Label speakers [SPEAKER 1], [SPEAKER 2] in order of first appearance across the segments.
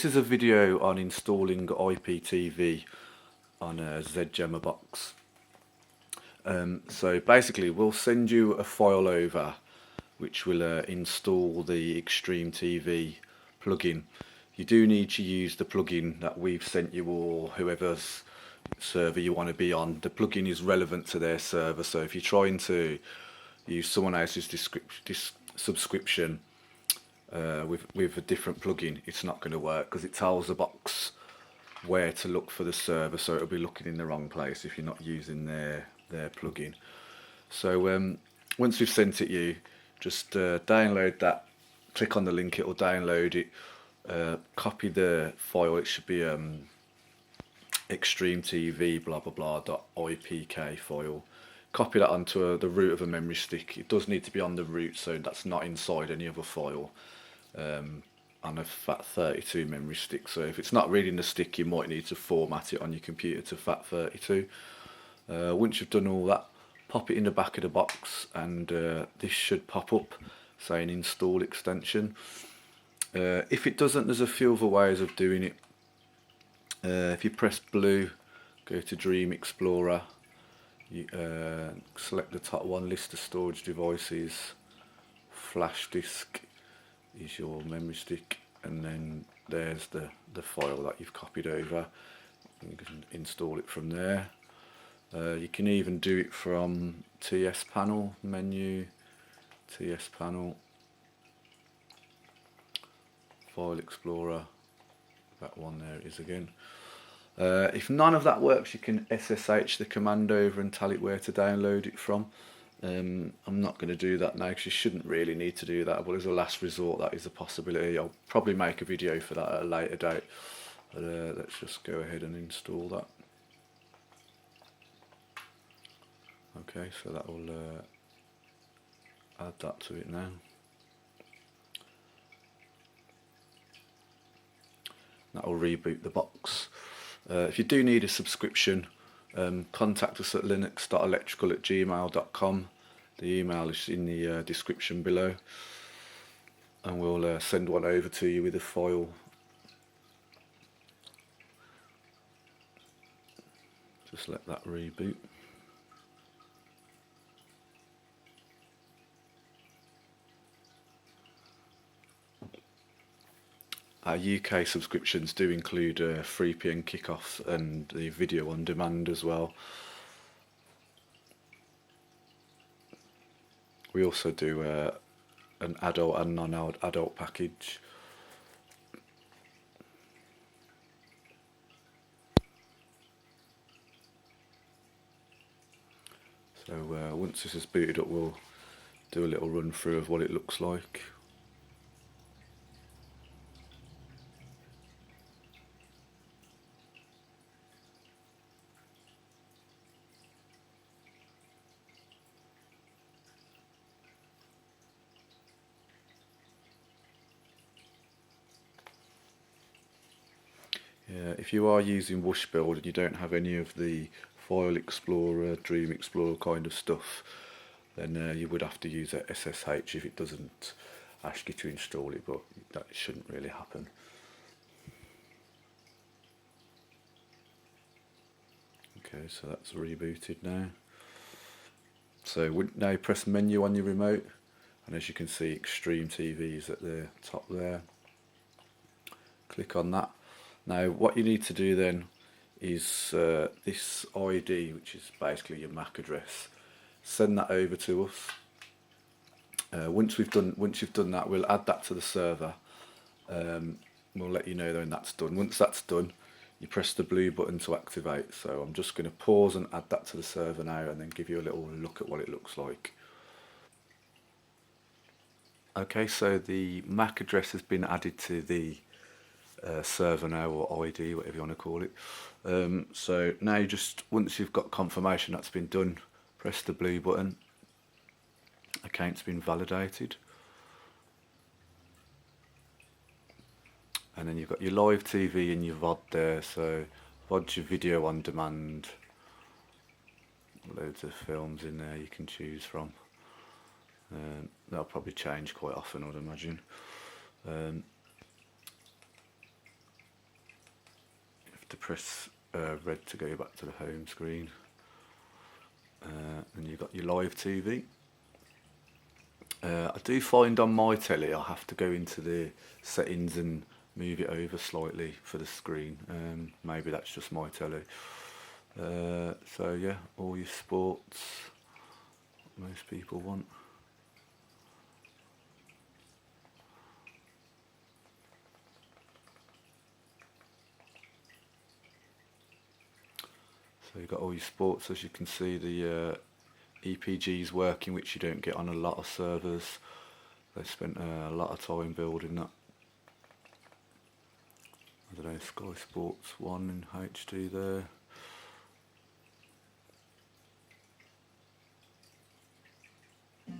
[SPEAKER 1] this is a video on installing IPTV on a Zgemma box. So basically we'll send you a file over which will install the XtreamTV plugin. You do need to use the plugin that we've sent you, or whoever's server you want to be on. The plugin is relevant to their server, so if you're trying to use someone else's subscription with a different plugin, it's not going to work, because it tells the box where to look for the server, so it'll be looking in the wrong place if you're not using their plugin. So once we've sent it you, just download that, click on the link, it will download it, copy the file. It should be XtreamTV blah blah blah .ipk file. Copy that onto the root of a memory stick. It does need to be on the root, so that's not inside any other file, on a FAT32 memory stick. So if it's not reading the stick, you might need to format it on your computer to FAT32. Once you've done all that, pop it in the back of the box, and this should pop up saying install extension. If it doesn't, there's a few other ways of doing it. If you press blue, go to Dream Explorer, you select the top one, list of storage devices, flash disk is your memory stick, and then there's the file that you've copied over. You can install it from there. You can even do it from TS panel menu, TS panel, File Explorer, that one there it is again. If none of that works, you can SSH the command over and tell it where to download it from. I'm not going to do that now because you shouldn't really need to do that, but as a last resort that is a possibility. I'll probably make a video for that at a later date, but let's just go ahead and install that. Okay, so that will add that to it now. That will reboot the box. If you do need a subscription, contact us at Linux.electrical@gmail.com. The email is in the description below, and we'll send one over to you with a file. Just let that reboot. Our UK subscriptions do include 3 PM kickoff and the video on demand as well. We also do an adult and non-adult package. So once this is booted up, we'll do a little run through of what it looks like. If you are using Wishbuild and you don't have any of the File Explorer, Dream Explorer kind of stuff, then you would have to use a SSH if it doesn't ask you to install it, but that shouldn't really happen. Okay, so that's rebooted now. So now press menu on your remote, and as you can see, XtreamTV is at the top there. Click on that. Now what you need to do then is this ID, which is basically your MAC address, send that over to us. Once you've done that, we'll add that to the server. We'll let you know when that's done. Once that's done, you press the blue button to activate. So I'm just going to pause and add that to the server now, and then give you a little look at what it looks like. Okay, so the MAC address has been added to the server now, or ID, whatever you want to call it. So now once you've got confirmation that's been done, press the blue button. Account's been validated, and then you've got your live TV and your VOD there. So VOD's your video on demand, loads of films in there you can choose from. That'll probably change quite often, I'd imagine. to press red to go back to the home screen. And you've got your live TV. I do find on my telly I have to go into the settings and move it over slightly for the screen. Maybe that's just my telly. So yeah, all your sports, most people want. So you've got all your sports, as you can see. The EPG's working, which you don't get on a lot of servers. They spent a lot of time building that. I don't know, Sky Sports 1 in HD there. You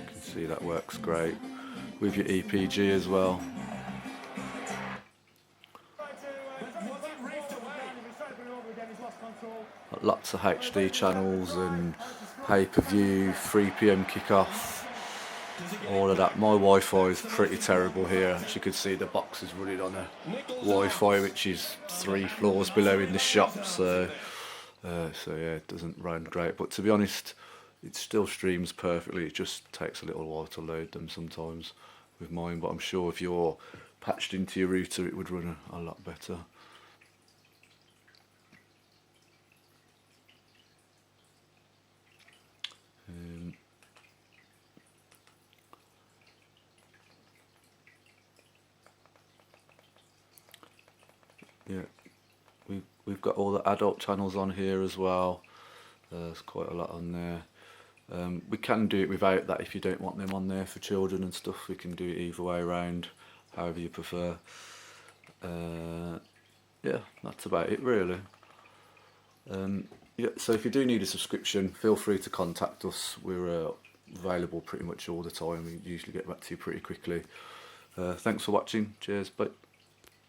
[SPEAKER 1] can see that works great with your EPG as well. Lots of HD channels and pay-per-view, 3 PM kickoff, all of that. My Wi-Fi is pretty terrible here. As you can see, the box is running on a Wi-Fi which is 3 floors below in the shop, so yeah, it doesn't run great. But to be honest, it still streams perfectly. It just takes a little while to load them sometimes with mine, but I'm sure if you're patched into your router it would run a lot better. Yeah, we've got all the adult channels on here as well. There's quite a lot on there. We can do it without that if you don't want them on there for children and stuff. We can do it either way around, however you prefer. Yeah, that's about it really. Yeah, so if you do need a subscription, feel free to contact us. We're available pretty much all the time. We usually get back to you pretty quickly. Thanks for watching. Cheers. Bye.